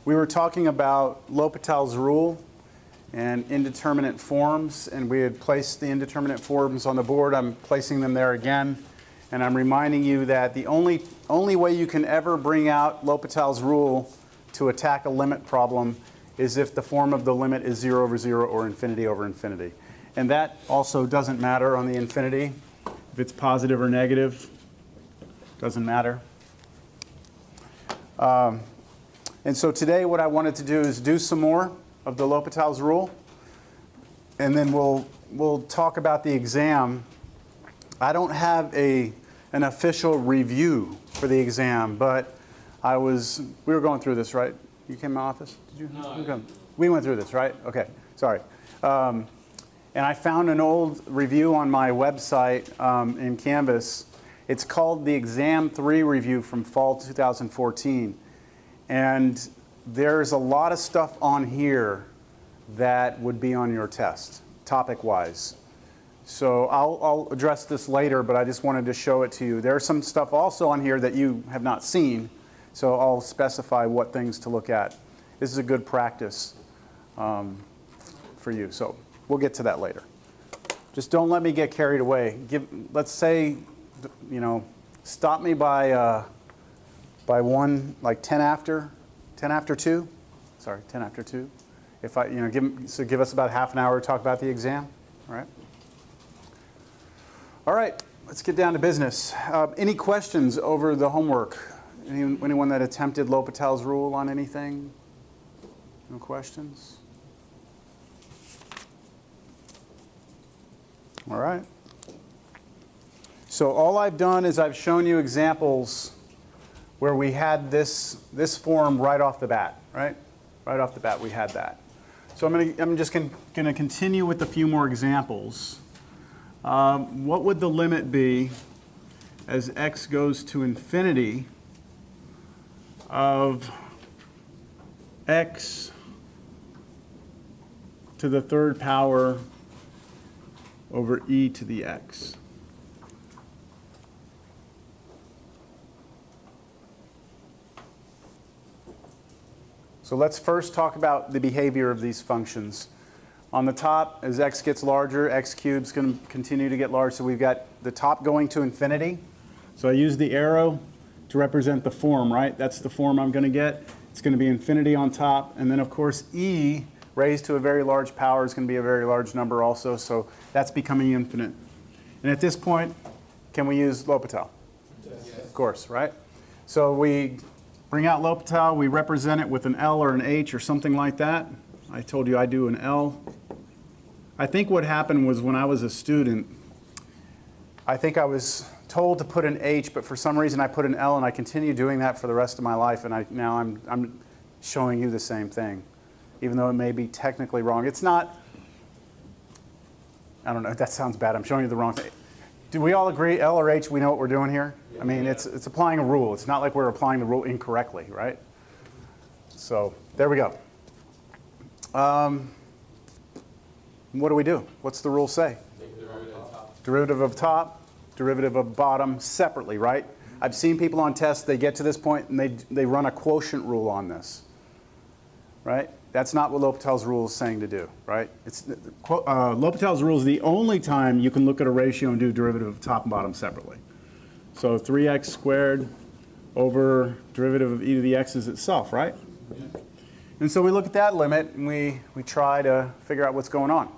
We were talking about L'Hopital's rule and indeterminate forms, and we had placed the indeterminate forms on the board. I'm placing them there again, and I'm reminding you that the only way you can ever bring out L'Hopital's rule to attack a limit problem is if the form of the limit is 0 over 0 or infinity over infinity. And that also doesn't matter on the infinity. If it's positive or negative, doesn't matter. And so today what I wanted to do is do some more of the L'Hopital's rule, and then we'll talk about the exam. I don't have an official review for the exam, but we were going through this, right? You came to my office? Did you? No. We went through this, right? Okay, sorry. And I found an old review on my website in Canvas. It's called the Exam 3 Review from fall 2014. And there's a lot of stuff on here that would be on your test, topic-wise. So I'll address this later, but I just wanted to show it to you. There's some stuff also on here that you have not seen, so I'll specify what things to look at. This is a good practice for you, so we'll get to that later. Just don't let me get carried away. Let's say, stop me by 10 after 2. Sorry, 10 after 2. If I, give us about half an hour to talk about the exam. All right. All right. Let's get down to business. Any questions over the homework? Anyone that attempted L'Hopital's rule on anything? No questions? All right. So all I've done is I've shown you examples where we had this form right off the bat, right? Right off the bat, we had that. So I'm just going to continue with a few more examples. What would the limit be as x goes to infinity of x to the third power over e to the x? So let's first talk about the behavior of these functions. On the top, as x gets larger, x cubed is going to continue to get large. So we've got the top going to infinity. So I use the arrow to represent the form, right? That's the form I'm going to get. It's going to be infinity on top. And then, of course, e raised to a very large power is going to be a very large number also. So that's becoming infinite. And at this point, can we use L'Hopital? Yes. Of course, right? So we bring out L'Hopital. We represent it with an L or an H or something like that. I told you I do an L. I think what happened was when I was a student, I think I was told to put an H, but for some reason I put an L, and I continue doing that for the rest of my life, and now I'm showing you the same thing, even though it may be technically wrong. It's not, I don't know, that sounds bad. I'm showing you the wrong thing. Do we all agree, L or H, we know what we're doing here? I mean, it's applying a rule. It's not like we're applying the rule incorrectly, right? So there we go. What do we do? What's the rule say? Derivative of top, derivative of bottom separately, right? I've seen people on tests, they get to this point and they run a quotient rule on this, right? That's not what L'Hopital's rule is saying to do, right? L'Hopital's rule is the only time you can look at a ratio and do derivative of top and bottom separately. So 3x squared over derivative of e to the x's itself, right? Yeah. And so we look at that limit and we try to figure out what's going on.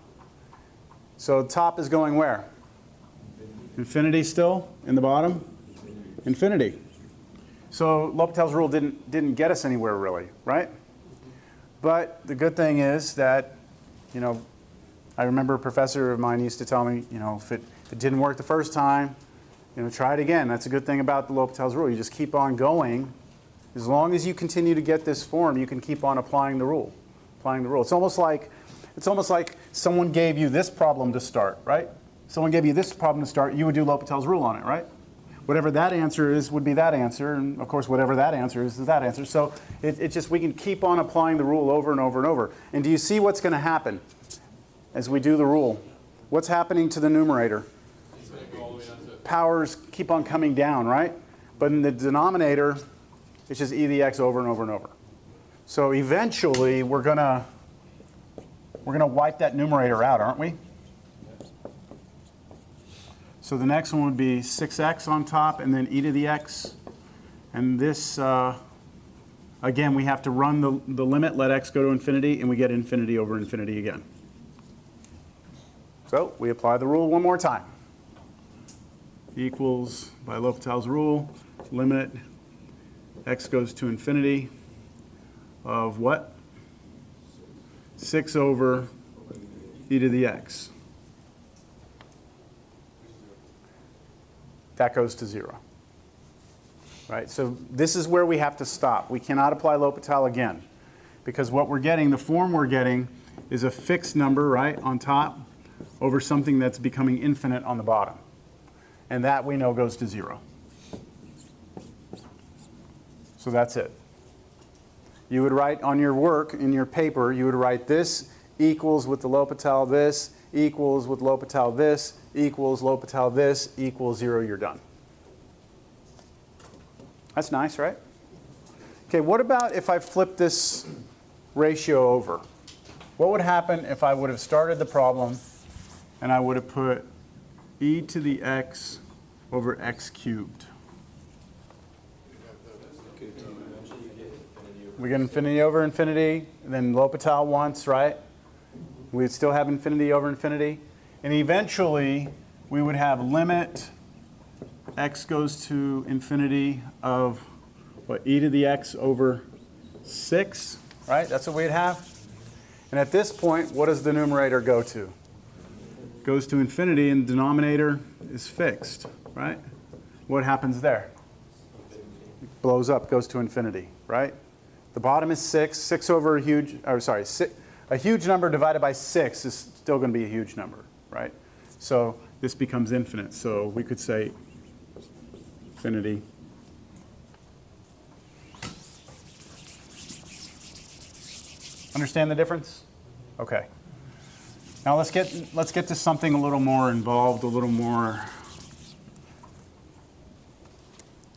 So top is going where? Infinity still in the bottom? Infinity. So L'Hopital's rule didn't get us anywhere really, right? But the good thing is that, I remember a professor of mine used to tell me, if it didn't work the first time, try it again. That's a good thing about the L'Hopital's rule. You just keep on going. As long as you continue to get this form, you can keep on applying the rule. It's almost like someone gave you this problem to start, right? Someone gave you this problem to start, you would do L'Hopital's rule on it, right? Whatever that answer is would be that answer, and of course whatever that answer is that answer. So it just, we can keep on applying the rule over and over and over. And do you see what's going to happen as we do the rule? What's happening to the numerator? Powers keep on coming down, right? But in the denominator, It's just e to the x over and over and over. So eventually, we're gonna wipe that numerator out, aren't we? So the next one would be 6x on top, and then e to the x. And this, again, we have to run the limit, let x go to infinity, and we get infinity over infinity again. So we apply the rule one more time. Equals, by L'Hopital's rule, limit x goes to infinity of what? 6 over e to the x. That goes to 0. Right? So this is where we have to stop. We cannot apply L'Hopital again, because what we're getting, the form we're getting, is a fixed number, right, on top over something that's becoming infinite on the bottom. And that we know goes to 0. So that's it. You would write on your work, in your paper, you would write this equals with the L'Hopital this, equals with L'Hopital this, equals L'Hopital this, equals 0, you're done. That's nice, right? Okay, what about if I flip this ratio over? What would happen if I would have started the problem and I would have put e to the x over x cubed? We get infinity over infinity, and then L'Hopital once, right? We'd still have infinity over infinity. And eventually, we would have limit x goes to infinity of, what, e to the x over 6, right? That's what we'd have. And at this point, what does the numerator go to? Goes to infinity, and the denominator is fixed, right? What happens there? It blows up, goes to infinity, right? The bottom is 6. 6 over a huge, or sorry, a huge number divided by 6 is still going to be a huge number, right? So this becomes infinite. So we could say infinity. Understand the difference? Okay. Now let's get to something a little more involved, a little more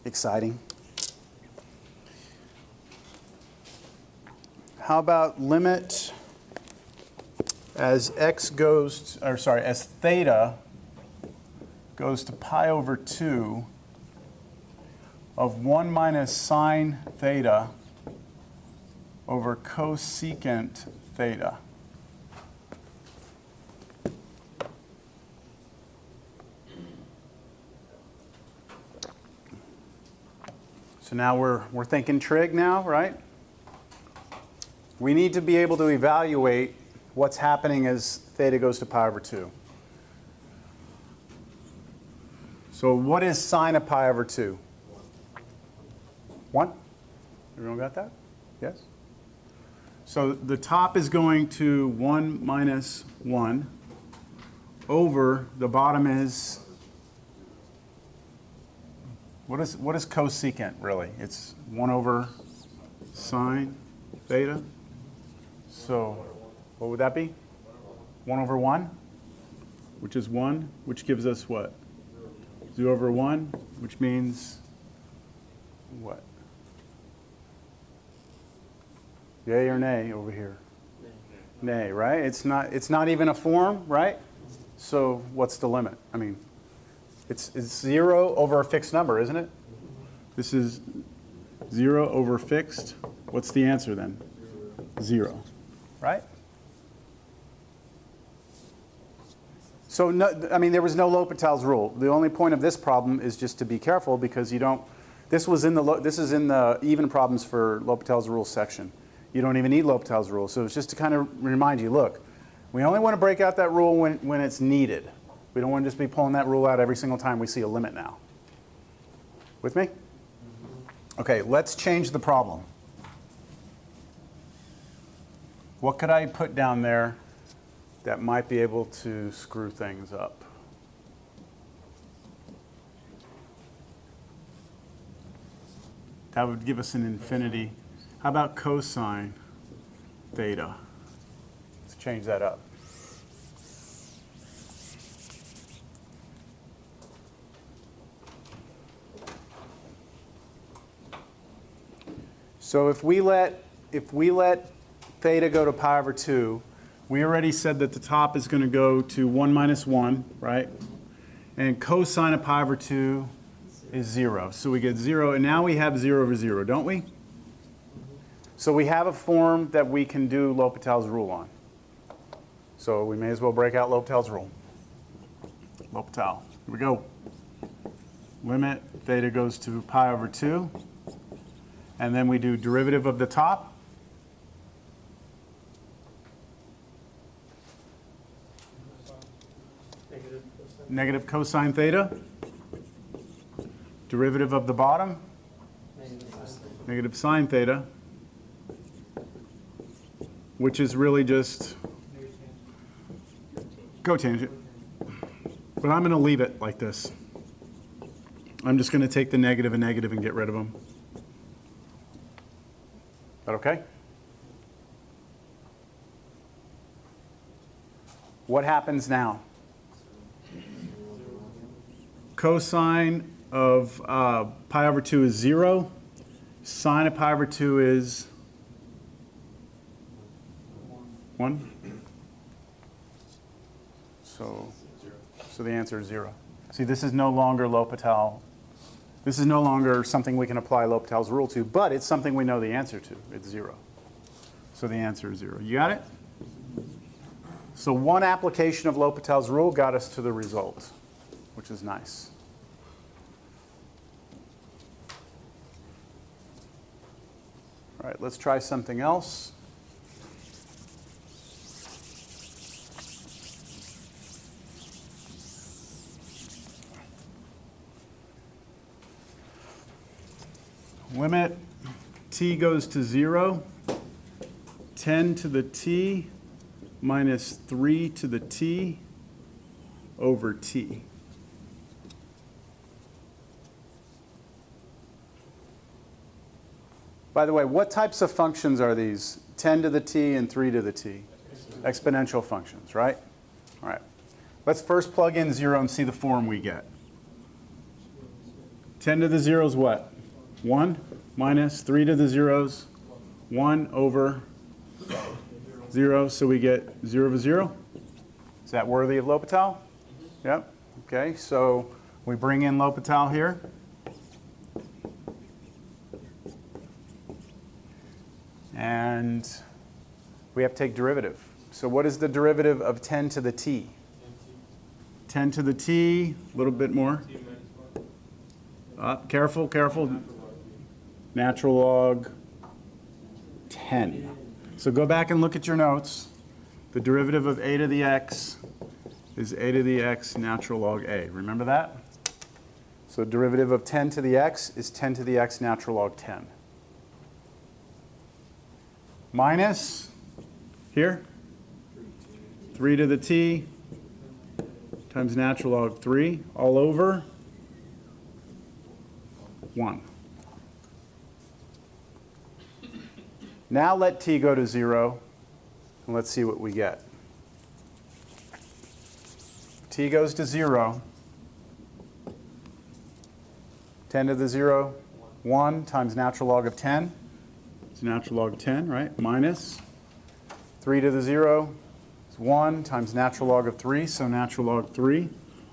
exciting. How about limit as x goes to, or sorry, as theta goes to pi over 2 of 1 minus sine theta over cosecant theta. So now we're thinking trig now, right? We need to be able to evaluate what's happening as theta goes to pi over 2. So what is sine of pi over 2? 1? Everyone got that? Yes? So the top is going to 1 minus 1 over the bottom is, what is cosecant really? It's 1 over sine theta. So what would that be? 1 over 1, which is 1, which gives us what? 0 over 1, which means what? Yay or nay over here? Nay, right? It's not even a form, right? So what's the limit? I mean, it's 0 over a fixed number, isn't it? This is 0 over fixed. What's the answer then? 0, right? So no, I mean, there was no L'Hopital's rule. The only point of this problem is just to be careful because you don't. This is in the even problems for L'Hopital's rule section. You don't even need L'Hopital's rule. So it's just to kind of remind you, look, we only want to break out that rule when it's needed. We don't want to just be pulling that rule out every single time we see a limit now. With me? Okay, let's change the problem. What could I put down there that might be able to screw things up? That would give us an infinity. How about cosine theta? Let's change that up. So if we let theta go to pi over 2, we already said that the top is going to go to 1 minus 1, right? And cosine of pi over 2 is 0. So we get 0, and now we have 0 over 0, don't we? So we have a form that we can do L'Hopital's rule on. So we may as well break out L'Hopital's rule. L'Hopital. Here we go. Limit theta goes to pi over 2. And then we do derivative of the top. Negative cosine theta. Derivative of the bottom. Negative sine theta. Which is really just cotangent. But I'm going to leave it like this. I'm just going to take the negative and negative and get rid of them. Is that okay? What happens now? Cosine of pi over 2 is 0. Sine of pi over 2 is 1. So the answer is 0. See, this is no longer L'Hopital. This is no longer something we can apply L'Hopital's rule to, but it's something we know the answer to. It's 0. So the answer is 0. You got it? So one application of L'Hopital's rule got us to the result, which is nice. All right, let's try something else. Limit t goes to 0, 10 to the t minus 3 to the t over t. By the way, what types of functions are these? 10 to the t and 3 to the t? Exponential functions, right? All right. Let's first plug in 0 and see the form we get. 10 to the 0 is what? 1 minus 3 to the 0's 1 over 0. So we get 0 over 0. Is that worthy of L'Hopital? Yep. Okay, so we bring in L'Hopital here. And we have to take derivative. So what is the derivative of 10 to the t? 10 to the t, a little bit more. Careful, careful. Natural log 10. So go back and look at your notes. The derivative of a to the x is a to the x natural log a. Remember that? So derivative of 10 to the x is 10 to the x natural log 10. Minus, here, 3 to the t times natural log 3 all over 1. Now let t go to 0, and let's see what we get. T goes to 0. 10 to the 0, 1 times natural log of 10. It's natural log of 10, right? Minus 3 to the 0 is 1 times natural log of 3, so natural log 3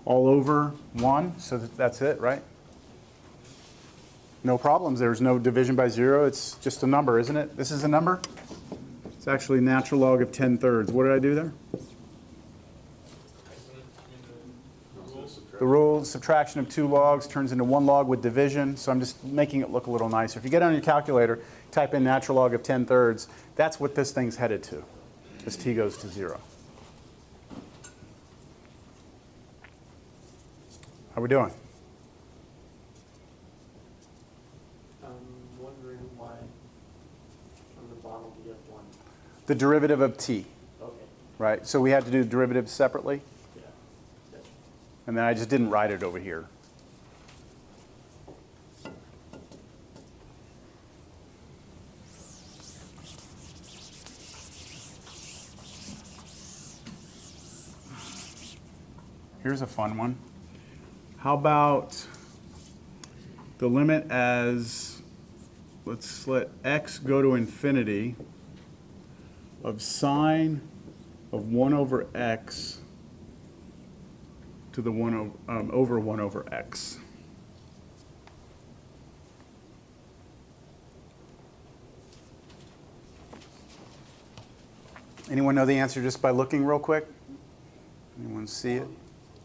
all over 1. So that's it, right? No problems. There's no division by 0. It's just a number, isn't it? This is a number. It's actually natural log of 10/3. What did I do there? The rule, subtraction of 2 logs turns into 1 log with division. So I'm just making it look a little nicer. If you get on your calculator, type in natural log of 10/3. That's what this thing's headed to as t goes to 0. How are we doing? The derivative of t. Okay. Right? So we had to do derivatives separately. Yeah. Yes. And then I just didn't write it over here. Here's a fun one. How about the limit as let's let x go to infinity of sine of 1 over x to the 1 over 1 over x. Anyone know the answer just by looking real quick? Anyone see it?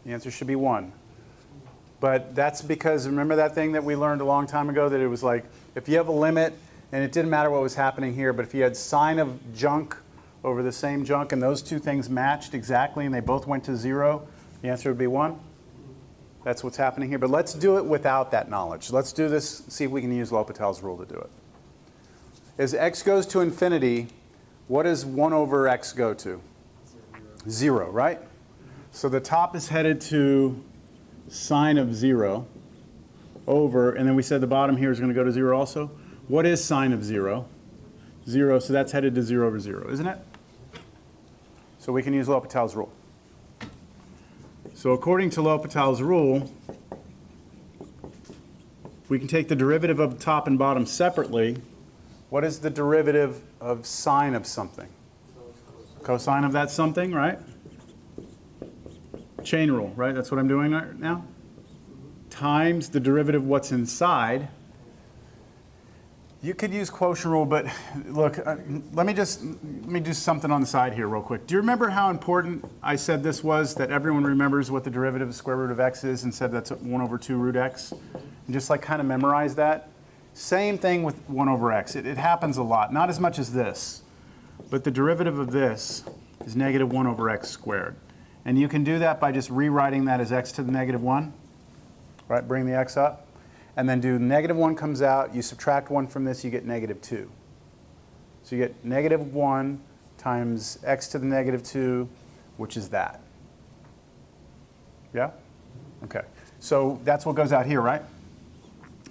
The answer should be 1. But that's because, remember that thing that we learned a long time ago, that it was like, if you have a limit, and it didn't matter what was happening here, but if you had sine of junk over the same junk, and those two things matched exactly, and they both went to 0, the answer would be 1. That's what's happening here. But let's do it without that knowledge. Let's do this, see if we can use L'Hopital's rule to do it. As x goes to infinity, what does 1 over x go to? 0, right? So the top is headed to sine of 0 over, and then we said the bottom here is going to go to 0 also. What is sine of 0? 0, so that's headed to 0 over 0, isn't it? So we can use L'Hopital's rule. So according to L'Hopital's rule, we can take the derivative of top and bottom separately. What is the derivative of sine of something? Cosine of that something, right? Chain rule, right? That's what I'm doing right now. Times the derivative of what's inside. You could use quotient rule, but look, let me do something on the side here real quick. Do you remember how important I said this was, that everyone remembers what the derivative of the square root of x is and said that's 1 over 2 root x? And just like kind of memorize that. Same thing with 1 over x. It happens a lot. Not as much as this, but the derivative of this is negative 1 over x squared. And you can do that by just rewriting that as x to the negative 1. Right, bring the x up. And then do negative 1 comes out. You subtract 1 from this, you get negative 2. So you get negative 1 times x to the negative 2, which is that. Yeah? Okay. So that's what goes out here, right?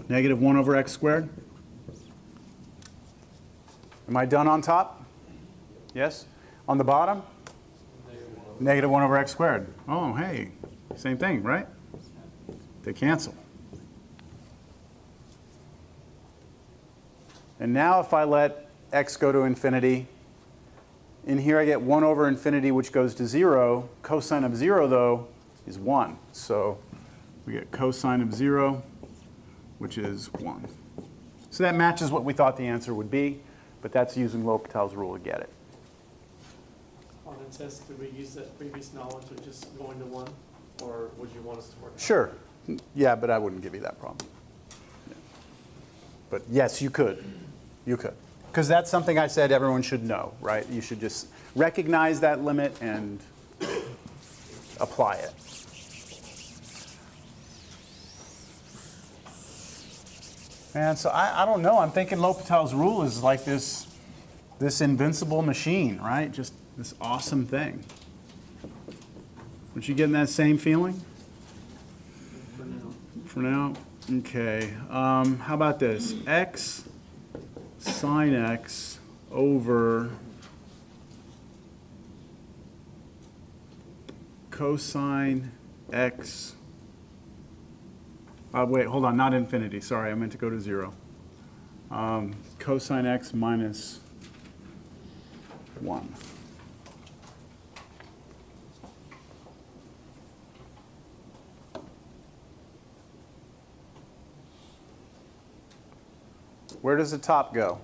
Negative 1 over x squared. Am I done on top? Yes? On the bottom? Negative 1 over x squared. Oh, hey, same thing, right? They cancel. And now if I let x go to infinity, in here I get 1 over infinity, which goes to 0. Cosine of 0, though, is 1. So we get cosine of 0, which is 1. So that matches what we thought the answer would be, but that's using L'Hopital's rule to get it. On the test, could we use that previous knowledge of just going to 1? Or would you want us to work on it? Sure. Yeah, but I wouldn't give you that problem. Yeah. But yes, you could. You could. Because that's something I said everyone should know, right? You should just recognize that limit and apply it. And so I don't know. I'm thinking L'Hopital's rule is like this invincible machine, right? Just this awesome thing. Aren't you getting that same feeling? For now? Okay. How about this? X sine x over cosine x. Wait, hold on, not infinity. Sorry, I meant to go to 0. Cosine x minus 1. Where does the top go?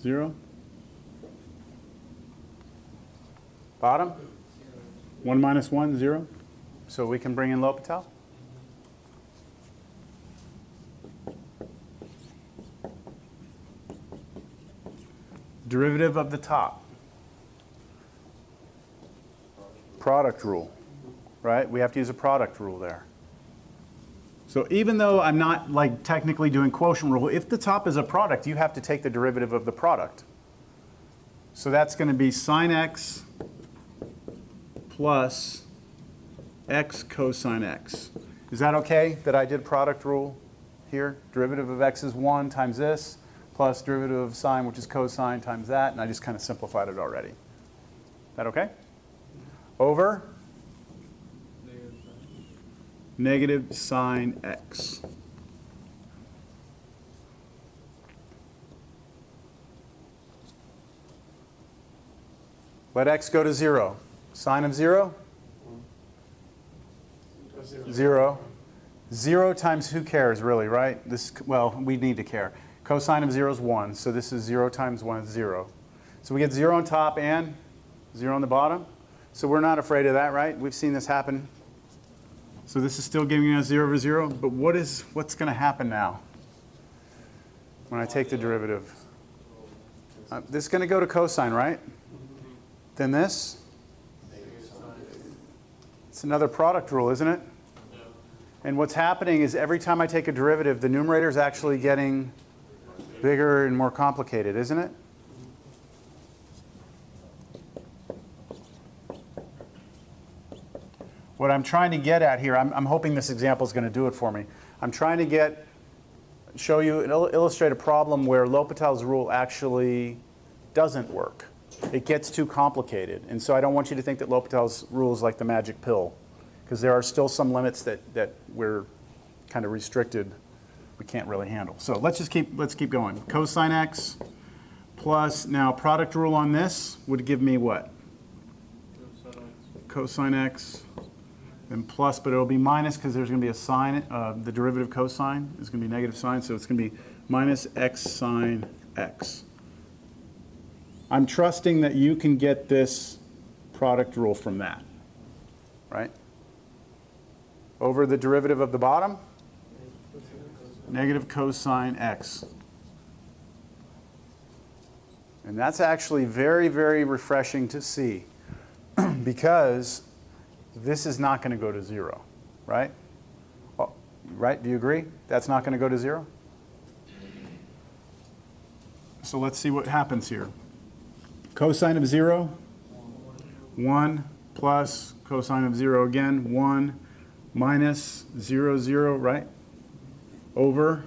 0. Bottom? 1 minus 1, 0. So we can bring in L'Hopital. Derivative of the top. Product rule, right? We have to use a product rule there. So even though I'm not like technically doing quotient rule, if the top is a product, you have to take the derivative of the product. So that's going to be sine x plus x cosine x. Is that okay that I did product rule here? Derivative of x is 1 times this, plus derivative of sine, which is cosine, times that, and I just kind of simplified it already. Is that okay? Over negative sine x. Let x go to 0. Sine of 0? Go 0. 0. 0 times who cares, really, right? Well, we need to care. Cosine of 0 is 1, so this is 0 times 1 is 0. So we get 0 on top and 0 on the bottom. So we're not afraid of that, right? We've seen this happen. So this is still giving us 0 over 0, but what's going to happen now when I take the derivative? This is going to go to cosine, right? Then this? It's another product rule, isn't it? And what's happening is every time I take a derivative, the numerator is actually getting bigger and more complicated, isn't it? What I'm trying to get at here, I'm hoping this example is going to do it for me. I'm trying to show you and illustrate a problem where L'Hopital's rule actually doesn't work. It gets too complicated. And so I don't want you to think that L'Hopital's rule is like the magic pill, because there are still some limits that we're kind of restricted, we can't really handle. So let's keep going. Cosine x plus, now product rule on this would give me what? Cosine x. And plus, but it'll be minus because there's going to be a sine. The derivative cosine is going to be negative sine, so it's going to be minus x sine x. I'm trusting that you can get this product rule from that, right? Over the derivative of the bottom, negative cosine x. And that's actually very, very refreshing to see because this is not going to go to 0, right? Oh, right? Do you agree? That's not going to go to 0? So let's see what happens here. Cosine of 0, 1 plus cosine of 0 again, 1 minus 0, 0, right? Over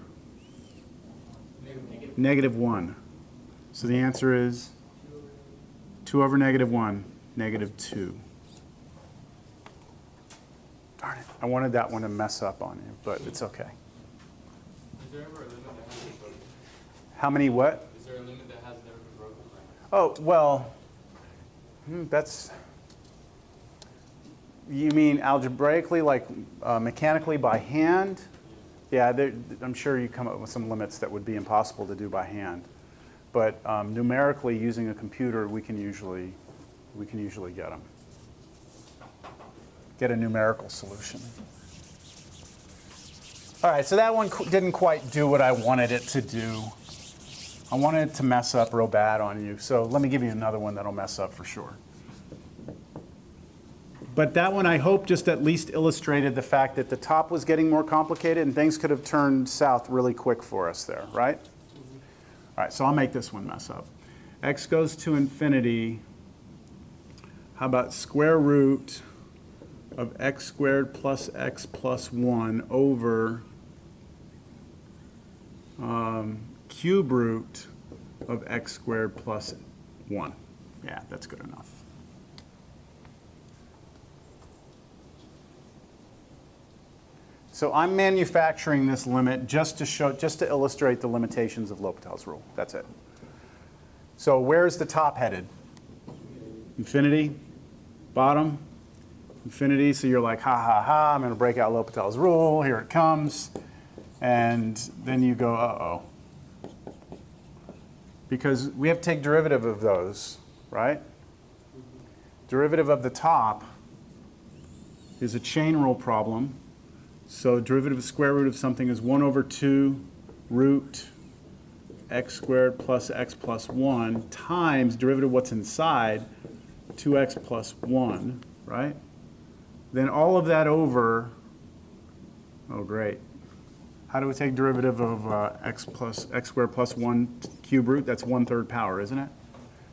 negative 1. So the answer is 2 over negative 1, negative 2. Darn it. I wanted that one to mess up on you, but it's okay. Is there ever a limit that hasn't been broken? How many what? Is there a limit that has never been broken? Oh, well, that's, you mean algebraically, like mechanically by hand? Yeah, I'm sure you come up with some limits that would be impossible to do by hand. But numerically, using a computer, we can usually get them. Get a numerical solution. All right, so that one didn't quite do what I wanted it to do. I wanted it to mess up real bad on you, so let me give you another one that'll mess up for sure. But that one, I hope, just at least illustrated the fact that the top was getting more complicated and things could have turned south really quick for us there, right? All right, so I'll make this one mess up. X goes to infinity. How about square root of x squared plus x plus 1 over cube root of x squared plus 1. Yeah, that's good enough. So I'm manufacturing this limit just to illustrate the limitations of L'Hopital's rule. That's it. So where's the top headed? Infinity. Bottom. Infinity. So you're like, ha, ha, ha, I'm going to break out L'Hopital's rule. Here it comes. And then you go, uh-oh. Because we have to take derivative of those, right? Derivative of the top is a chain rule problem. So derivative of square root of something is 1 over 2 root x squared plus x plus 1 times derivative of what's inside, 2x plus 1, right? Then all of that over, oh great. How do we take derivative of x squared plus 1 cube root? That's 1/3 power, isn't it?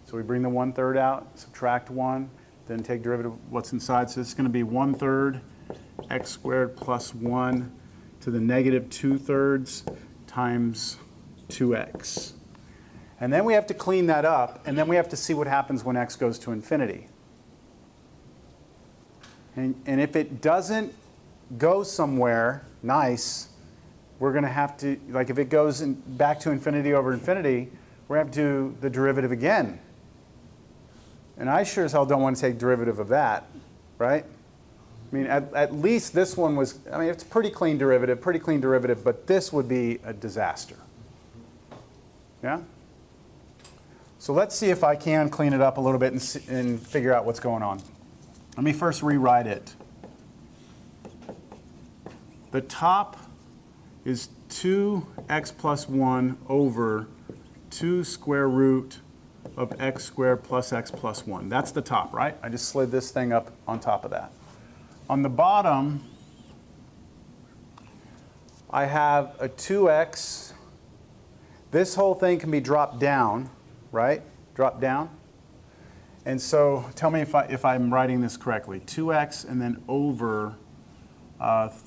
So we bring the 1/3 out, subtract 1, then take derivative of what's inside. So it's going to be 1/3 x squared plus 1 to the negative 2/3 times 2x. And then we have to clean that up, and then we have to see what happens when x goes to infinity. And if it doesn't go somewhere nice, we're going to have to, like if it goes back to infinity over infinity, we're going to have to do the derivative again. And I sure as hell don't want to take derivative of that, right? I mean, at least this one was, I mean, it's a pretty clean derivative, but this would be a disaster. Yeah? So let's see if I can clean it up a little bit and figure out what's going on. Let me first rewrite it. The top is 2x plus 1 over 2 square root of x squared plus x plus 1. That's the top, right? I just slid this thing up on top of that. On the bottom, I have a 2x. This whole thing can be dropped down, right? Drop down. And so tell me if I'm writing this correctly. 2x and then over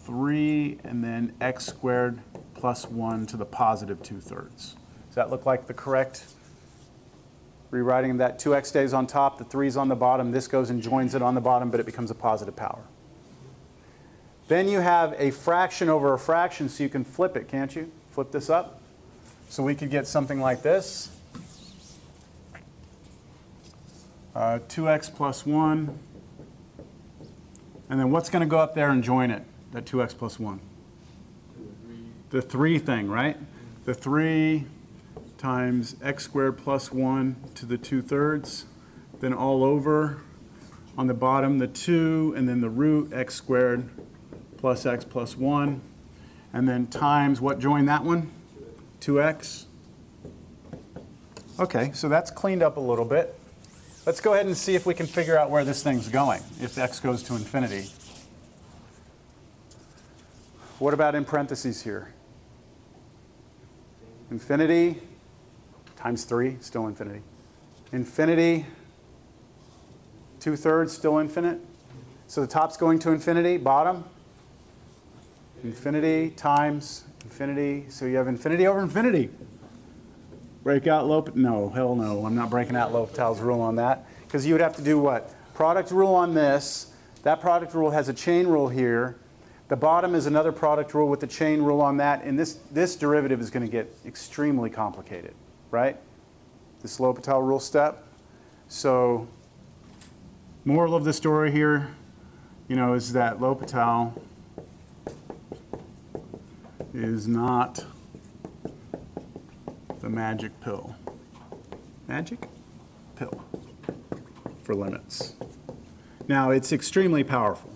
3 and then x squared plus 1 to the positive 2/3. Does that look like the correct rewriting of that? 2x stays on top, the 3's on the bottom. This goes and joins it on the bottom, but it becomes a positive power. Then you have a fraction over a fraction, so you can flip it, can't you? Flip this up. So we could get something like this. 2x plus 1. And then what's going to go up there and join it, that 2x plus 1? The 3 thing, right? The 3 times x squared plus 1 to the 2/3. Then all over on the bottom, the 2, and then the root x squared plus x plus 1. And then times, what joined that one? 2x. Okay, so that's cleaned up a little bit. Let's go ahead and see if we can figure out where this thing's going, if x goes to infinity. What about in parentheses here? Infinity times 3, still infinity. Infinity, 2/3, still infinite. So the top's going to infinity, bottom, infinity times infinity. So you have infinity over infinity. Break out L'Hopital? No, hell no. I'm not breaking out L'Hopital's rule on that. Because you would have to do what? Product rule on this. That product rule has a chain rule here. The bottom is another product rule with the chain rule on that. And this derivative is going to get extremely complicated, right? This L'Hopital rule step. So moral of the story here, is that L'Hopital is not the magic pill. Magic pill for limits. Now, it's extremely powerful.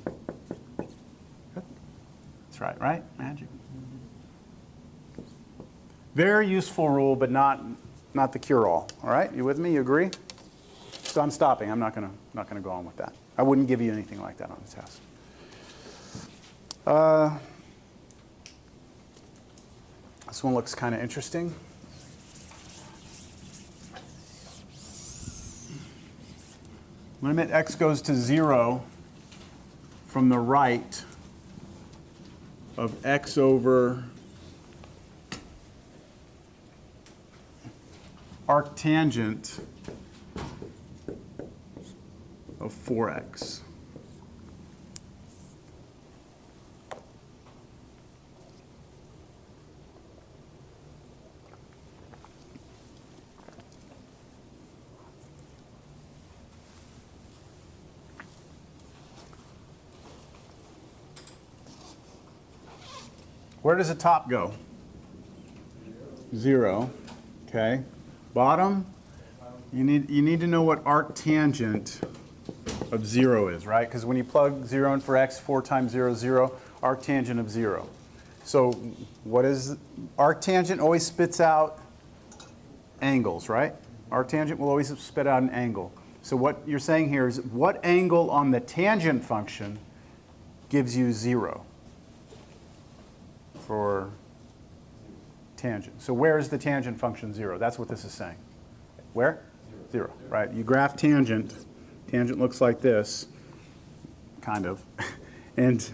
That's right? Magic. Very useful rule, but not the cure-all. All right? You with me? You agree? So I'm stopping. I'm not gonna go on with that. I wouldn't give you anything like that on the test. This one looks kind of interesting. Limit x goes to 0 from the right of x over arctangent of 4x. Where does the top go? 0. Okay. Bottom, you need to know what arctangent of 0 is, right? Because when you plug 0 in for x, 4 times 0 is 0, arctangent of 0. So what is arctangent? Always spits out angles, right? Arctangent will always spit out an angle. So what you're saying here is what angle on the tangent function gives you 0? For tangent. So where is the tangent function 0? That's what this is saying. Where? 0. Right. You graph tangent. Tangent looks like this, kind of. And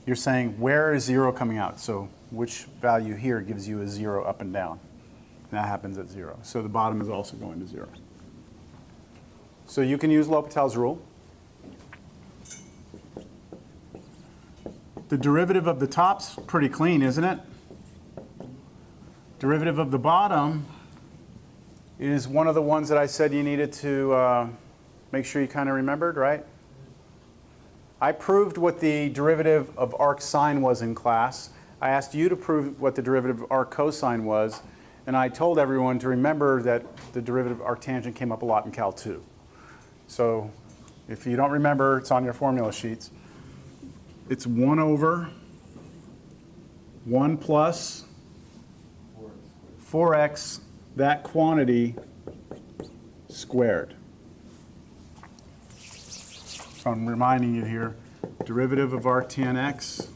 you're saying where is 0 coming out? So which value here gives you a 0 up and down? And that happens at 0. So the bottom is also going to 0. So you can use L'Hopital's rule. The derivative of the top's pretty clean, isn't it? Derivative of the bottom is one of the ones that I said you needed to Make sure you kind of remembered, right? I proved what the derivative of arc sine was in class. I asked you to prove what the derivative of arc cosine was, and I told everyone to remember that the derivative of arctangent came up a lot in Cal 2. So if you don't remember, it's on your formula sheets. It's 1 over 1 plus 4x, that quantity squared. So I'm reminding you here, derivative of arctan x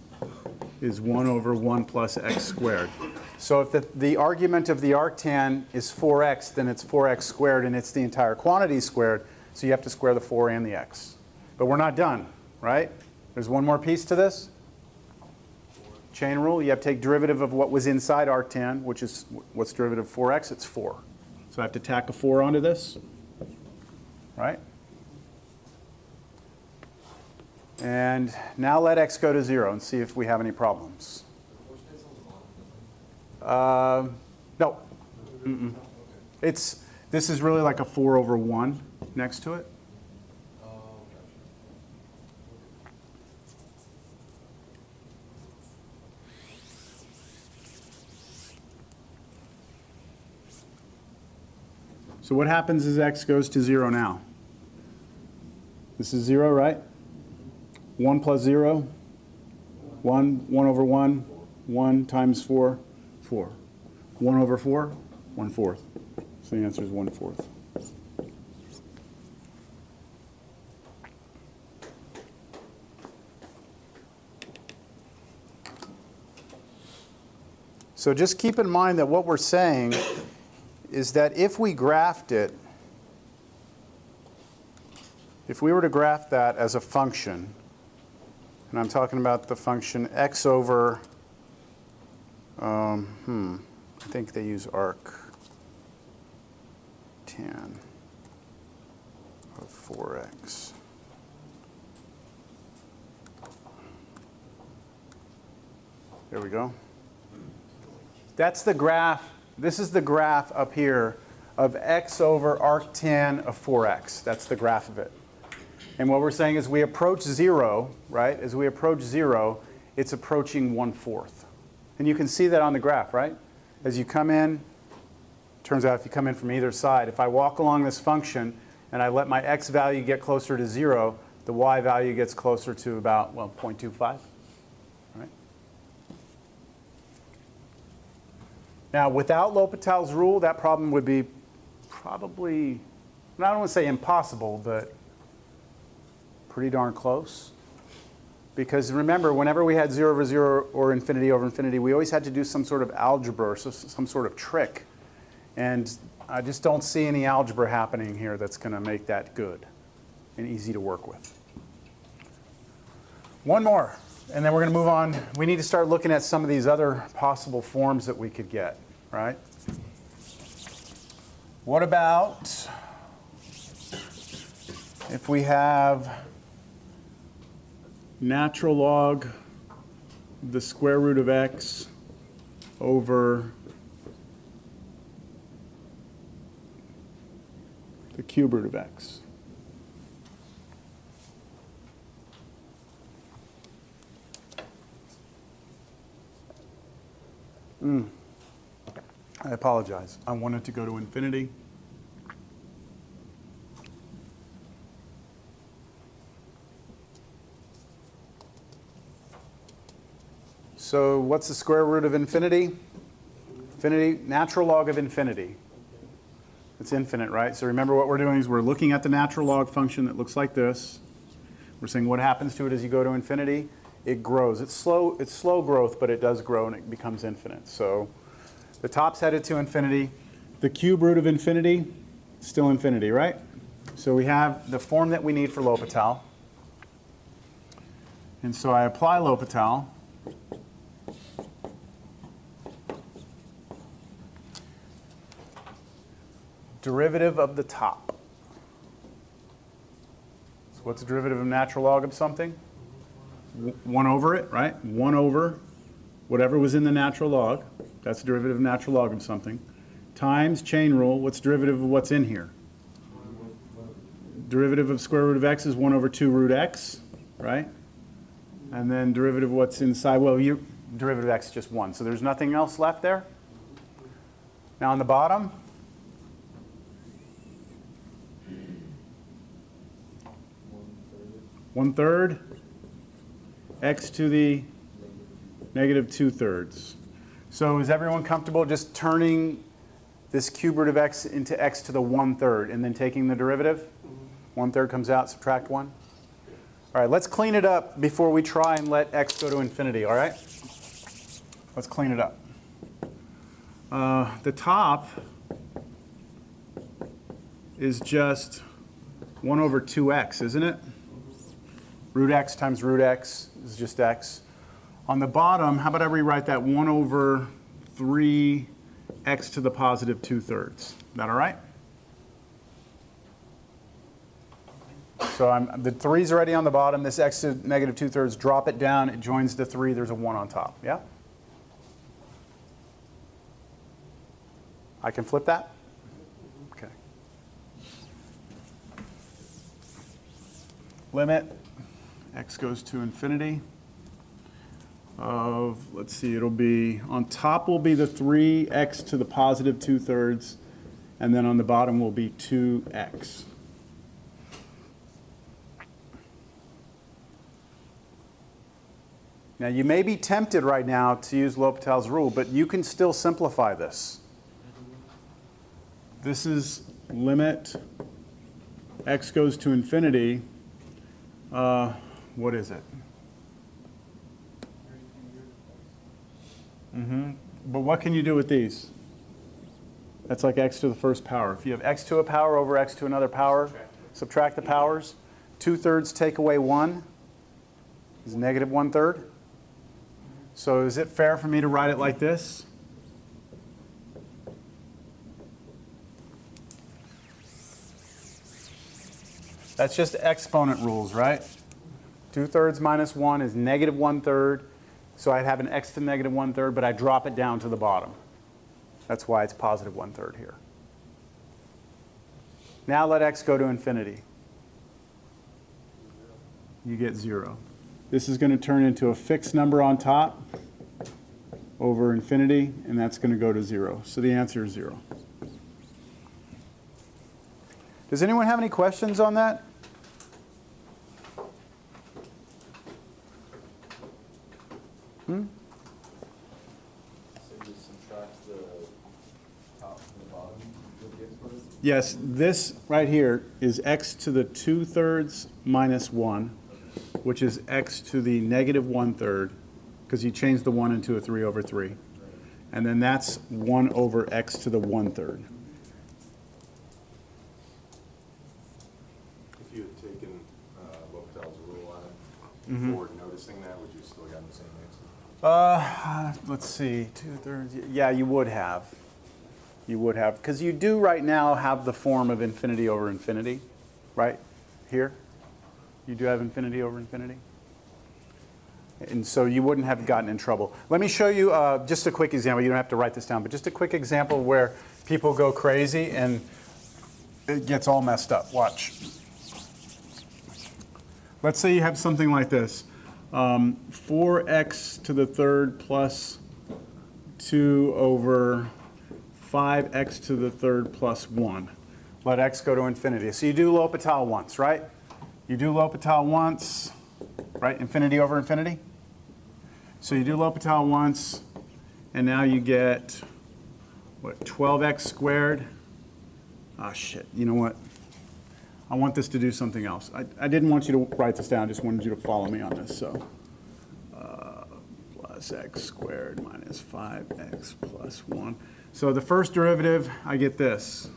is 1 over 1 plus x squared. So if the argument of the arctan is 4x, then it's 4x squared, and it's the entire quantity squared, so you have to square the 4 and the x. But we're not done, right? There's one more piece to this. Chain rule, you have to take derivative of what was inside arctan, which is what's derivative of 4x? It's 4. So I have to tack a 4 onto this, right? And now let x go to 0 and see if we have any problems. No. Mm-mm. This is really like a 4 over 1 next to it. So what happens as x goes to 0 now? This is 0, right? 1 plus 0, 1 over 1, 1 times 4, 4. 1 over 4, 1/4. So the answer is 1/4. So just keep in mind that what we're saying is that if we graphed it, if we were to graph that as a function, and I'm talking about the function x over, I think they use arc tan of 4x. There we go. That's the graph. This is the graph up here of x over arctan of 4x. That's the graph of it. And what we're saying is we approach 0, right? As we approach 0, it's approaching 1/4. And you can see that on the graph, right? As you come in, turns out if you come in from either side, if I walk along this function and I let my x value get closer to 0, the y value gets closer to about, well, 0.25. Right? Now, without L'Hopital's rule, that problem would be probably, I don't want to say impossible, but pretty darn close. Because remember, whenever we had 0 over 0 or infinity over infinity, we always had to do some sort of algebra or some sort of trick. And I just don't see any algebra happening here that's going to make that good and easy to work with. One more, and then we're going to move on. We need to start looking at some of these other possible forms that we could get, right? What about if we have natural log the square root of x over the cube root of x? I apologize. I wanted to go to infinity. So what's the square root of infinity? Infinity, natural log of infinity. It's infinite, right? So remember what we're doing is we're looking at the natural log function that looks like this. We're saying what happens to it as you go to infinity? It grows. It's slow growth, but it does grow and it becomes infinite. So the top's headed to infinity. The cube root of infinity, still infinity, right? So we have the form that we need for L'Hopital. And so I apply L'Hopital. Derivative of the top. So what's the derivative of natural log of something? 1 over it, right? 1 over whatever was in the natural log. That's the derivative of natural log of something. Times chain rule. What's the derivative of what's in here? derivative of square root of x is 1 over 2 root x, right? And then derivative of what's inside, well, derivative of x is just 1, so there's nothing else left there. Now on the bottom, one-third x to the negative 2/3. So is everyone comfortable just turning this cube root of x into x to the 1/3 and then taking the derivative? 1/3 comes out, subtract 1. All right, let's clean it up before we try and let x go to infinity, all right? Let's clean it up. The top is just 1 over 2x, isn't it? Root x times root x is just x. On the bottom, how about I rewrite that 1 over 3x to the positive 2/3. Is that all right? So the 3's already on the bottom. This x to negative 2/3, drop it down. It joins the 3. There's a 1 on top. Yeah? I can flip that? Okay. Limit. X goes to infinity of, let's see, it'll be, on top will be the 3x to the positive 2/3, and then on the bottom will be 2x. Now you may be tempted right now to use L'Hopital's rule, but you can still simplify this. This is limit x goes to infinity. What is it? But what can you do with these? That's like x to the first power. If you have x to a power over x to another power, subtract the powers. 2/3 take away 1 is negative 1/3. So is it fair for me to write it like this? That's just exponent rules, right? 2/3 minus 1 is negative 1/3. So I'd have an x to negative 1/3, but I drop it down to the bottom. That's why it's positive 1/3 here. Now let x go to infinity. You get 0. This is going to turn into a fixed number on top over infinity, and that's going to go to 0. So the answer is 0. Does anyone have any questions on that? So you subtract the top from the bottom, you'll get what is it? Yes, this right here is x to the 2/3 minus 1, which is x to the negative 1/3, because you changed the 1 into a 3 over 3. And then that's 1 over x to the 1/3. If you had taken L'Hopital's rule on it before noticing that, would you still gotten the same answer? Let's see, 2/3. Yeah, you would have. You would have, because you do right now have the form of infinity over infinity, right? Here, you do have infinity over infinity. And so you wouldn't have gotten in trouble. Let me show you just a quick example. You don't have to write this down, but just a quick example where people go crazy and it gets all messed up. Watch. Let's say you have something like this. 4x to the 3rd plus 2 over 5x to the 3rd plus 1. Let x go to infinity. So you do L'Hopital once, right? You do L'Hopital once, right? Infinity over infinity. So you do L'Hopital once, and now you get, what, 12x squared? Ah, shit. You know what? I want this to do something else. I didn't want you to write this down. I just wanted you to follow me on this. So plus x squared minus 5x plus 1. So the first derivative, I get this.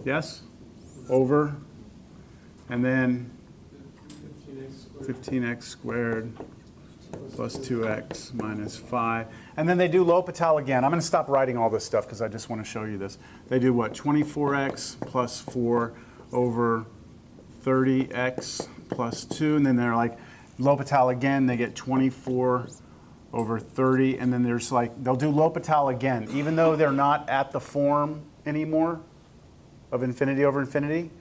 Yes? Over. And then 15x squared plus 2x minus 5. And then they do L'Hopital again. I'm going to stop writing all this stuff because I just want to show you this. They do what? 24x plus 4 over 30x plus 2. And then they're like, L'Hopital again. They get 24 over 30. And then there's like, they'll do L'Hopital again. Even though they're not at the form anymore of infinity over infinity,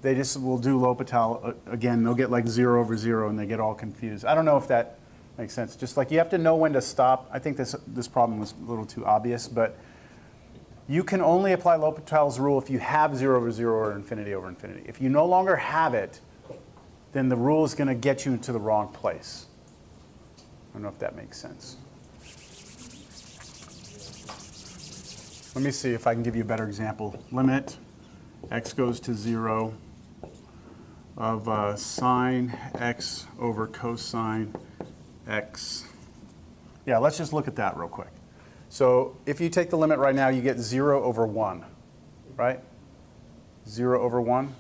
they just will do L'Hopital again. They'll get like 0 over 0 and they get all confused. I don't know if that makes sense. Just like you have to know when to stop. I think this problem was a little too obvious, but you can only apply L'Hopital's rule if you have 0 over 0 or infinity over infinity. If you no longer have it, then the rule is going to get you into the wrong place. I don't know if that makes sense. Let me see if I can give you a better example. Limit x goes to 0 of sine x over cosine x. Yeah, let's just look at that real quick. So if you take the limit right now, you get 0 over 1, right? 0 over 1.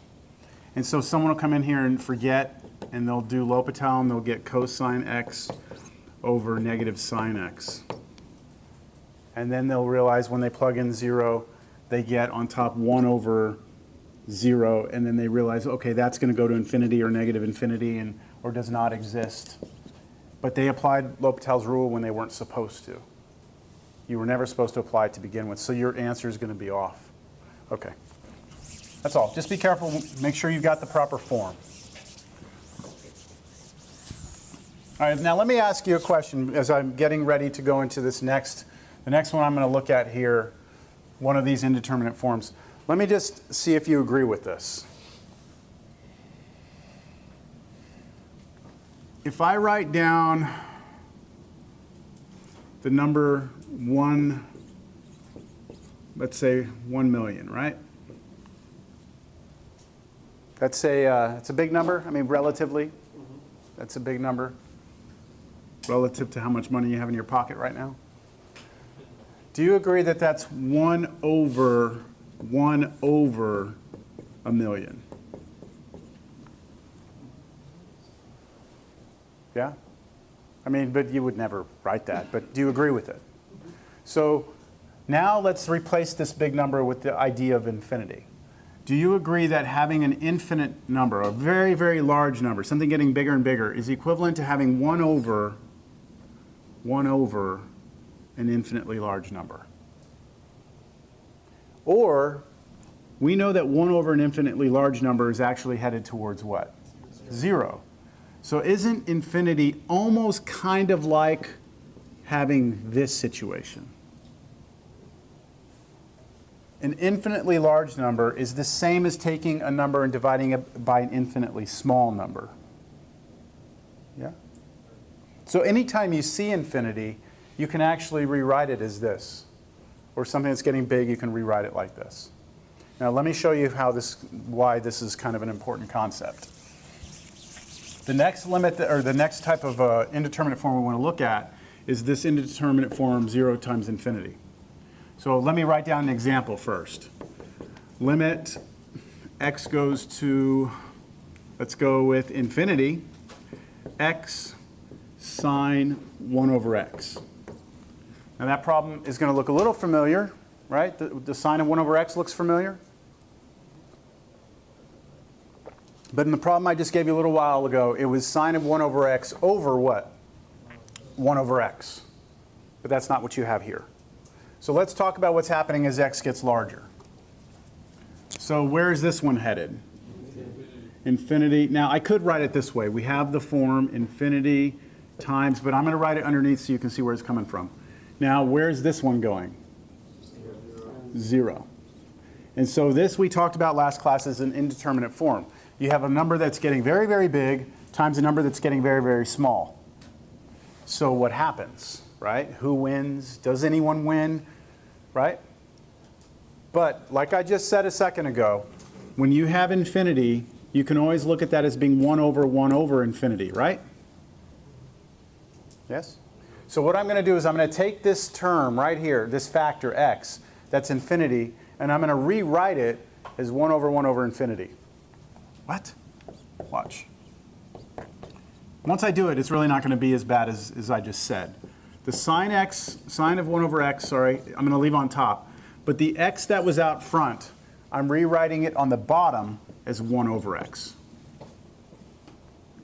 And so someone will come in here and forget, and they'll do L'Hopital, and they'll get cosine x over negative sine x. And then they'll realize when they plug in 0, they get on top 1 over 0, and then they realize, okay, that's going to go to infinity or negative infinity or does not exist. But they applied L'Hopital's rule when they weren't supposed to. You were never supposed to apply it to begin with, so your answer is going to be off. Okay. That's all. Just be careful. Make sure you got the proper form. All right, now let me ask you a question as I'm getting ready to go into this next. The next one I'm going to look at here, one of these indeterminate forms. Let me just see if you agree with this. If I write down the number 1, let's say 1 million, right? That's it's a big number. I mean, relatively, that's a big number relative to how much money you have in your pocket right now. Do you agree that that's 1 over a million? Yeah? I mean, but you would never write that, but do you agree with it? So now let's replace this big number with the idea of infinity. Do you agree that having an infinite number, a very, very large number, something getting bigger and bigger, is equivalent to having 1 over an infinitely large number? Or we know that 1 over an infinitely large number is actually headed towards what? 0. So isn't infinity almost kind of like having this situation? An infinitely large number is the same as taking a number and dividing it by an infinitely small number. Yeah? So anytime you see infinity, you can actually rewrite it as this. Or something that's getting big, you can rewrite it like this. Now let me show you why this is kind of an important concept. The next limit, or the next type of indeterminate form we want to look at is this indeterminate form 0 times infinity. So let me write down an example first. Limit x goes to, let's go with infinity, x sine 1 over x. Now that problem is going to look a little familiar, right? The sine of 1 over x looks familiar. But in the problem I just gave you a little while ago, it was sine of 1 over x over what? 1 over x. But that's not what you have here. So let's talk about what's happening as x gets larger. So where is this one headed? Infinity. Now I could write it this way. We have the form infinity times, but I'm going to write it underneath so you can see where it's coming from. Now where's this one going? 0. And so this we talked about last class as an indeterminate form. You have a number that's getting very, very big times a number that's getting very, very small. So what happens, right? Who wins? Does anyone win, right? But like I just said a second ago, when you have infinity, you can always look at that as being 1 over infinity, right? Yes? So what I'm going to do is I'm going to take this term right here, this factor x, that's infinity, and I'm going to rewrite it as 1 over infinity. What? Watch. Once I do it, it's really not going to be as bad as I just said. The sine of 1 over x, sorry, I'm going to leave on top. But the x that was out front, I'm rewriting it on the bottom as 1 over x.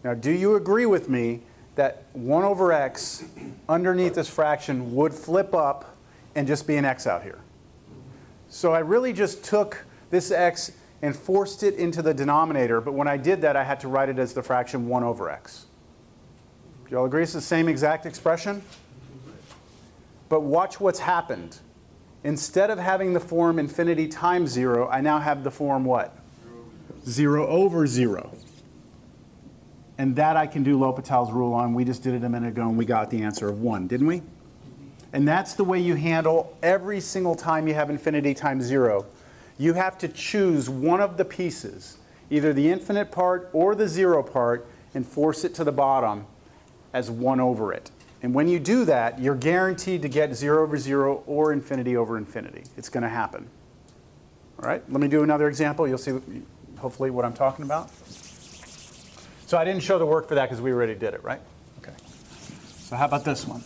Now, do you agree with me that 1 over x underneath this fraction would flip up and just be an x out here? So I really just took this x and forced it into the denominator. But when I did that, I had to write it as the fraction 1 over x. Do you all agree it's the same exact expression? But watch what's happened. Instead of having the form infinity times 0, I now have the form what? 0 over 0. And that I can do L'Hopital's rule on. We just did it a minute ago, and we got the answer of 1, didn't we? And that's the way you handle every single time you have infinity times 0. You have to choose one of the pieces, either the infinite part or the 0 part, and force it to the bottom as 1 over it. And when you do that, you're guaranteed to get 0 over 0 or infinity over infinity. It's going to happen. All right, let me do another example. You'll see, hopefully, what I'm talking about. So I didn't show the work for that because we already did it, right? Okay. So how about this one?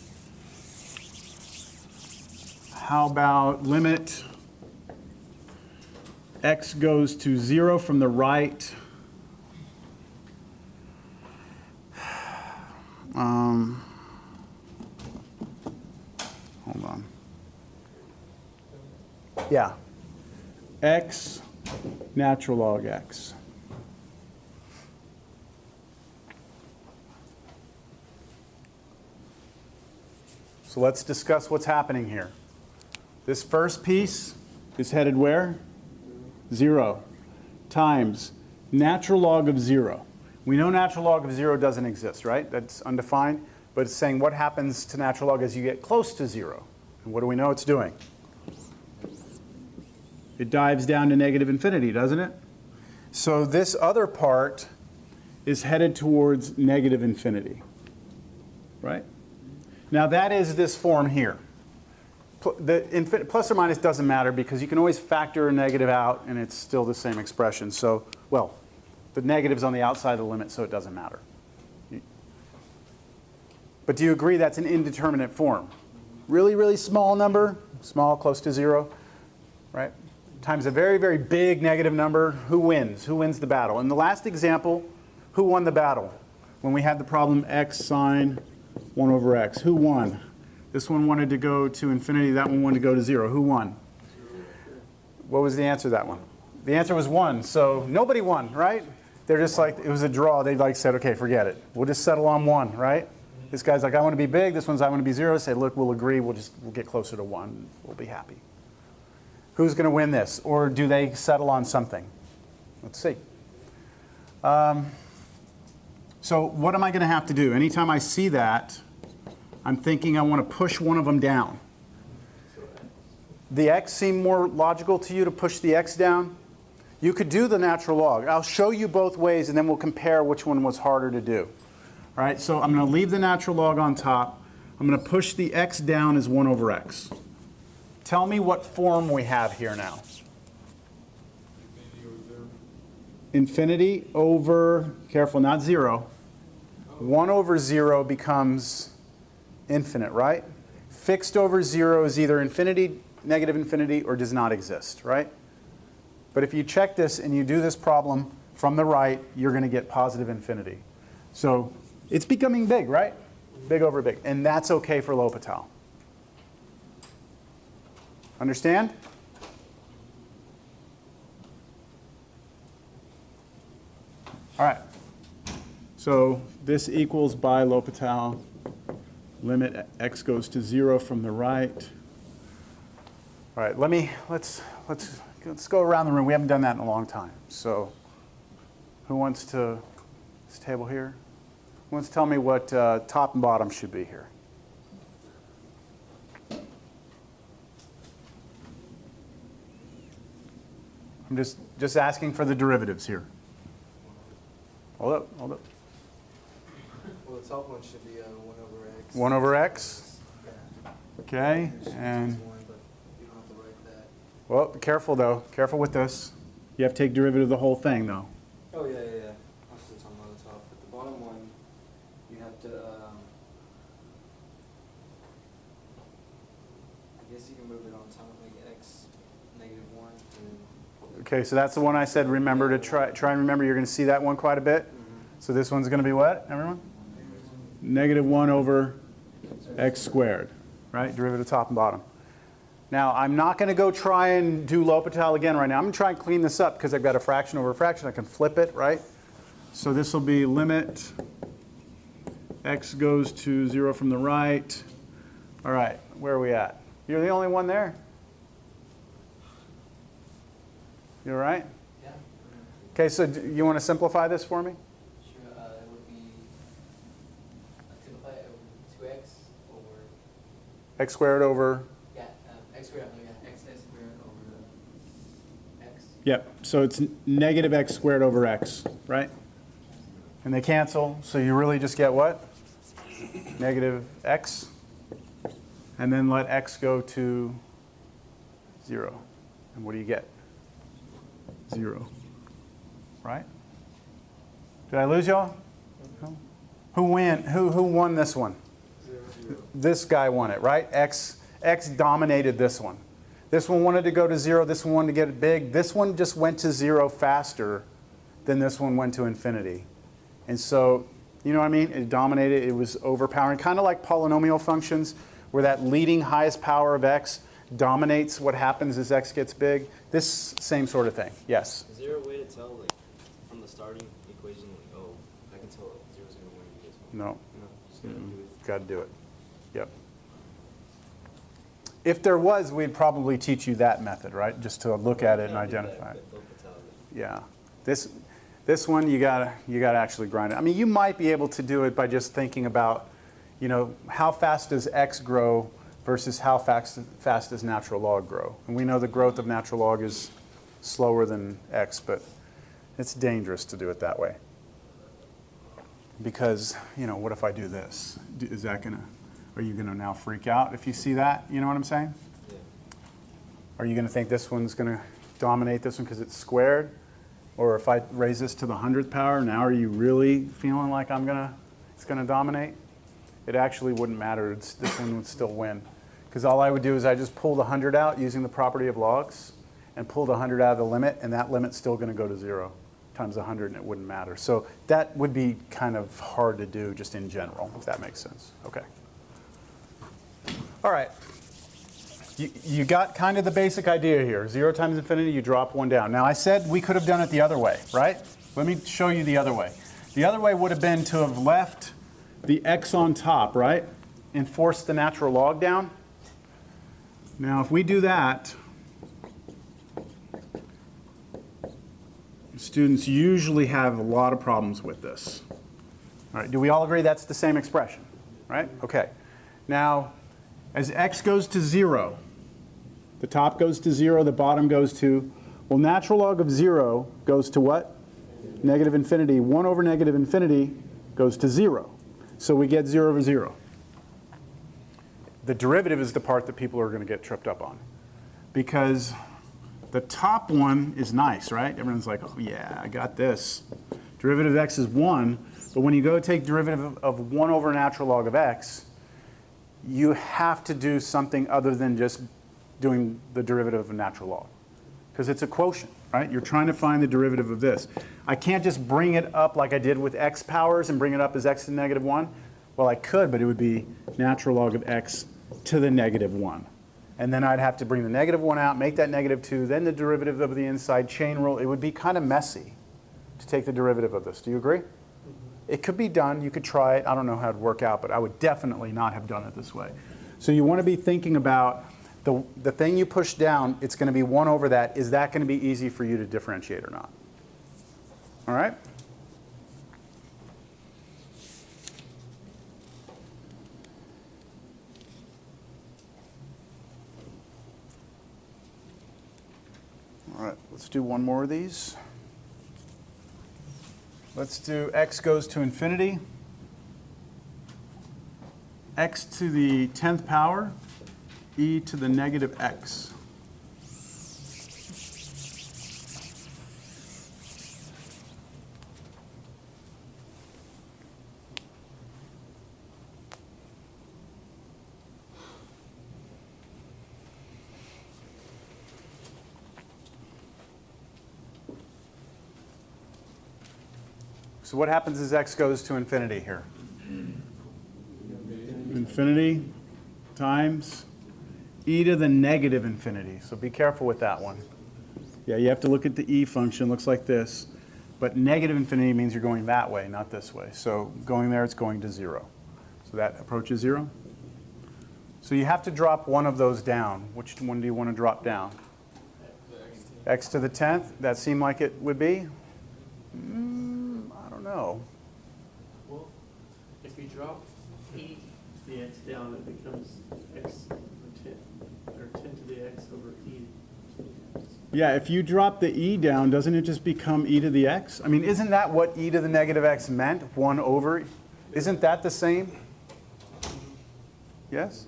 How about limit x goes to 0 from the right? Hold on. Yeah. X natural log x. So let's discuss what's happening here. This first piece is headed where? 0 times natural log of 0. We know natural log of 0 doesn't exist, right? That's undefined. But it's saying what happens to natural log as you get close to 0. And what do we know it's doing? It dives down to negative infinity, doesn't it? So this other part is headed towards negative infinity, right? Now that is this form here. The plus or minus doesn't matter because you can always factor a negative out and it's still the same expression. So, well, the negative's on the outside of the limit, so it doesn't matter. But do you agree that's an indeterminate form? Really, really small number, small, close to 0, right? Times a very, very big negative number. Who wins? Who wins the battle? In the last example, who won the battle? When we had the problem x sine 1 over x. Who won? This one wanted to go to infinity. That one wanted to go to 0. Who won? What was the answer to that one? The answer was 1. So nobody won, right? They're just like, it was a draw. They like said, okay, forget it. We'll just settle on 1, right? This guy's like, I want to be big. This one's, I want to be 0. Say, look, we'll agree. We'll get closer to 1. We'll be happy. Who's going to win this? Or do they settle on something? Let's see. So what am I going to have to do? Anytime I see that, I'm thinking I want to push one of them down. The x seem more logical to you to push the x down? You could do the natural log. I'll show you both ways, and then we'll compare which one was harder to do. All right, so I'm going to leave the natural log on top. I'm going to push the x down as 1 over x. Tell me what form we have here now. Infinity over, careful, not 0. 1 over 0 becomes infinite, right? Fixed over 0 is either infinity, negative infinity, or does not exist, right? But if you check this and you do this problem from the right, you're going to get positive infinity. So it's becoming big, right? Big over big. And that's okay for L'Hopital. Understand? All right. So this equals by L'Hopital. Limit x goes to 0 from the right. All right, let's go around the room. We haven't done that in a long time. So who wants to, this table here? Who wants to tell me what top and bottom should be here? I'm just asking for the derivatives here. Hold up. Well, the top one should be 1 over x. 1 over x. Yeah. Okay, It should and be 1, but you don't have to write that. well, be careful though. Careful with this. You have to take derivative of the whole thing though. Oh, yeah. I'm still talking about the top. But the bottom one, you have to, I guess you can move it on top, like x negative 1. Okay, so that's the one I said remember to try and remember. You're going to see that one quite a bit. So this one's going to be what, everyone? Negative 1 over x squared, right? Derivative top and bottom. Now, I'm not going to go try and do L'Hopital again right now. I'm going to try and clean this up because I've got a fraction over a fraction. I can flip it, right? So this will be limit x goes to 0 from the right. All right, where are we at? You're the only one there? You all right? Yeah. Okay, so you want to simplify this for me? Sure. It would be simplify it over 2x over X squared over. x squared. Yeah, x squared over x. Yep, so it's negative x squared over x, right? And they cancel, so you really just get what? Negative x. And then let x go to 0. And what do you get? 0. Right? Did I lose y'all? No? Who won this one? This guy won it, right? X dominated this one. This one wanted to go to 0. This one wanted to get it big. This one just went to 0 faster than this one went to infinity. And so, you know what I mean? It dominated. It was overpowering. Kind of like polynomial functions, where that leading highest power of x dominates what happens as x gets big. This same sort of thing. Yes? Is there a way to tell, like, from the starting equation, like, oh, I can tell 0 is going to win this one? No. No, just gotta do it. Got to do it. Yep. If there was, we'd probably teach you that method, right? Just to look at it and identify it. Yeah. This one you gotta actually grind it. I mean, you might be able to do it by just thinking about, you know, how fast does x grow versus how fast does natural log grow. And we know the growth of natural log is slower than x, but it's dangerous to do it that way. Because, you know, what if I do this? Is that gonna, are you gonna now freak out if you see that? You know what I'm saying? Yeah. Are you gonna think this one's gonna dominate this one because it's squared? Or if I raise this to the 100th power, now are you really feeling like it's gonna dominate? It actually wouldn't matter. This one would still win. Because all I would do is I just pull the 100 out using the property of logs and pull the 100 out of the limit, and that limit's still gonna go to 0 times 100, and it wouldn't matter. So that would be kind of hard to do just in general, if that makes sense. Okay. All right. You got kind of the basic idea here. 0 times infinity, you drop 1 down. Now, I said we could have done it the other way, right? Let me show you the other way. The other way would have been to have left the x on top, right? And forced the natural log down. Now, if we do that, students usually have a lot of problems with this. All right, do we all agree that's the same expression, right? Okay. Now, as x goes to 0, the top goes to 0, the bottom goes to, well, natural log of 0 goes to what? Negative infinity. 1 over negative infinity goes to 0. So we get 0 over 0. The derivative is the part that people are going to get tripped up on. Because the top one is nice, right? Everyone's like, oh yeah, I got this. Derivative of x is 1. But when you go take derivative of 1 over natural log of x, you have to do something other than just doing the derivative of a natural log. Because it's a quotient, right? You're trying to find the derivative of this. I can't just bring it up like I did with x powers and bring it up as x to the negative 1. Well, I could, but it would be natural log of x to the negative 1. And then I'd have to bring the negative 1 out, make that negative 2, then the derivative of the inside chain rule. It would be kind of messy to take the derivative of this. Do you agree? It could be done. You could try it. I don't know how it'd work out, but I would definitely not have done it this way. So you want to be thinking about the thing you push down, it's going to be 1 over that. Is that going to be easy for you to differentiate or not? All right? All right, let's do one more of these. Let's do x goes to infinity. X to the 10th power, e to the negative x. So what happens as x goes to infinity here? Infinity times e to the negative infinity. So be careful with that one. Yeah, you have to look at the e function. Looks like this. But negative infinity means you're going that way, not this way. So going there, it's going to 0. So that approaches 0. So you have to drop one of those down. Which one do you want to drop down? X to the 10th? That seemed like it would be? I don't know. Well, if you drop e to the x down, it becomes x over 10, or 10 to the x over e. Yeah, if you drop the e down, doesn't it just become e to the x? I mean, isn't that what e to the negative x meant? 1 over? Isn't that the same? Yes?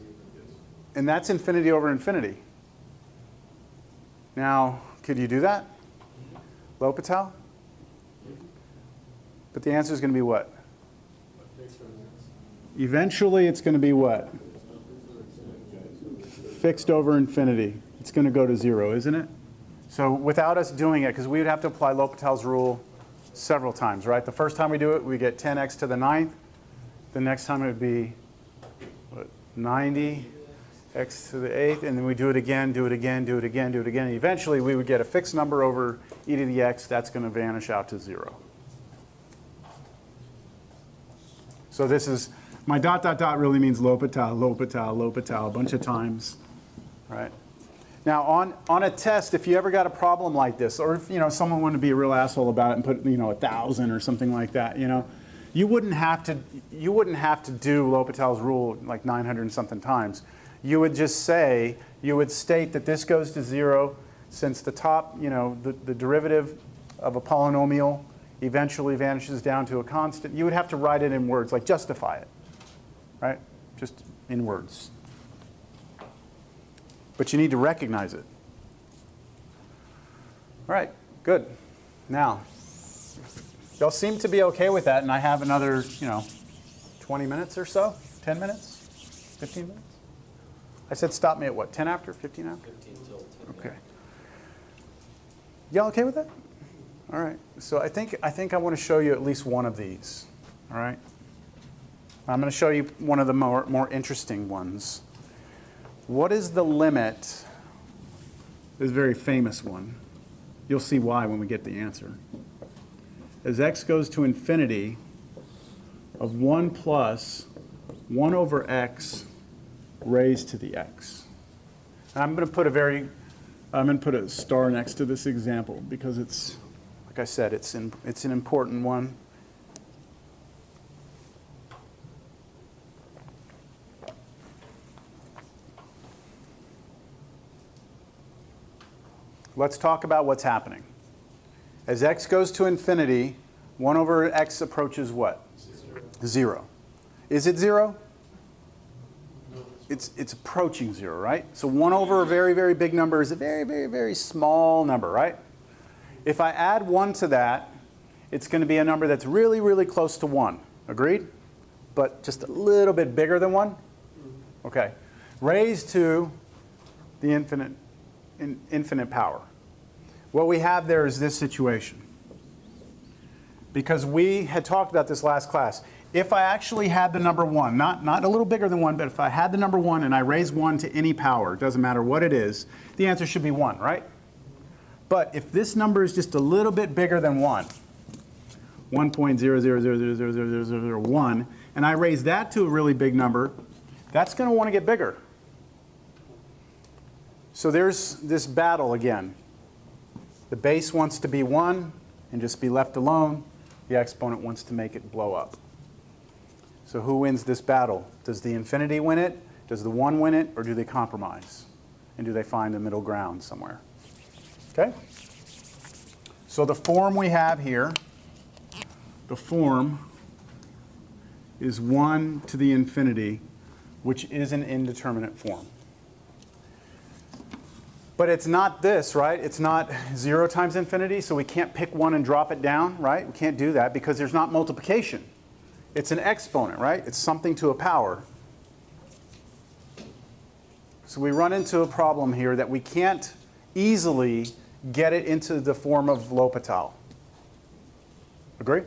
And that's infinity over infinity. Now, could you do that? L'Hopital? But the answer is going to be what? Eventually, it's going to be what? Fixed over infinity. It's going to go to 0, isn't it? So without us doing it, because we would have to apply L'Hopital's rule several times, right? The first time we do it, we get 10x to the 9th. The next time it would be, what, 90 x to the 8th, and then we do it again, do it again, do it again, do it again. And eventually, we would get a fixed number over e to the x. That's going to vanish out to 0. So this is, my dot, dot, dot really means L'Hopital, L'Hopital, L'Hopital, a bunch of times, right? Now, on a test, if you ever got a problem like this, or if someone wanted to be a real asshole about it and put 1,000 or something like that, you wouldn't have to do L'Hopital's rule like 900 and something times. You would just say, you would state that this goes to 0 since the top, the derivative of a polynomial eventually vanishes down to a constant. You would have to write it in words, like justify it, right? Just in words. But you need to recognize it. All right, good. Now, y'all seem to be okay with that, and I have another, 20 minutes or so? 10 minutes? 15 minutes? I said stop me at what, 10 after, 15 after? 15 till 10. Okay. Y'all okay with that? All right. So I think I want to show you at least one of these. All right. I'm going to show you one of the more interesting ones. What is the limit? This is a very famous one. You'll see why when we get the answer. As x goes to infinity of 1 plus 1 over x raised to the x. And I'm going to put a star next to this example because it's, like I said, it's an important one. Let's talk about what's happening. As x goes to infinity, 1 over x approaches what? 0. Is it 0? It's approaching 0, right? So 1 over a very, very big number is a very, very, very small number, right? If I add 1 to that, it's going to be a number that's really, really close to 1. Agreed? But just a little bit bigger than 1? Okay. Raised to the infinite power. What we have there is this situation. Because we had talked about this last class. If I actually had the number 1, not a little bigger than 1, but if I had the number 1 and I raise 1 to any power, it doesn't matter what it is, the answer should be 1, right? But if this number is just a little bit bigger than 1, 1.000000001, and I raise that to a really big number, that's going to want to get bigger. So there's this battle again. The base wants to be 1 and just be left alone. The exponent wants to make it blow up. So who wins this battle? Does the infinity win it? Does the 1 win it? Or do they compromise? And do they find a middle ground somewhere? Okay? So the form we have here, the form is 1 to the infinity, which is an indeterminate form. But it's not this, right? It's not 0 times infinity, so we can't pick 1 and drop it down, right? We can't do that because there's not multiplication. It's an exponent, right? It's something to a power. So we run into a problem here that we can't easily get it into the form of L'Hopital. Agree?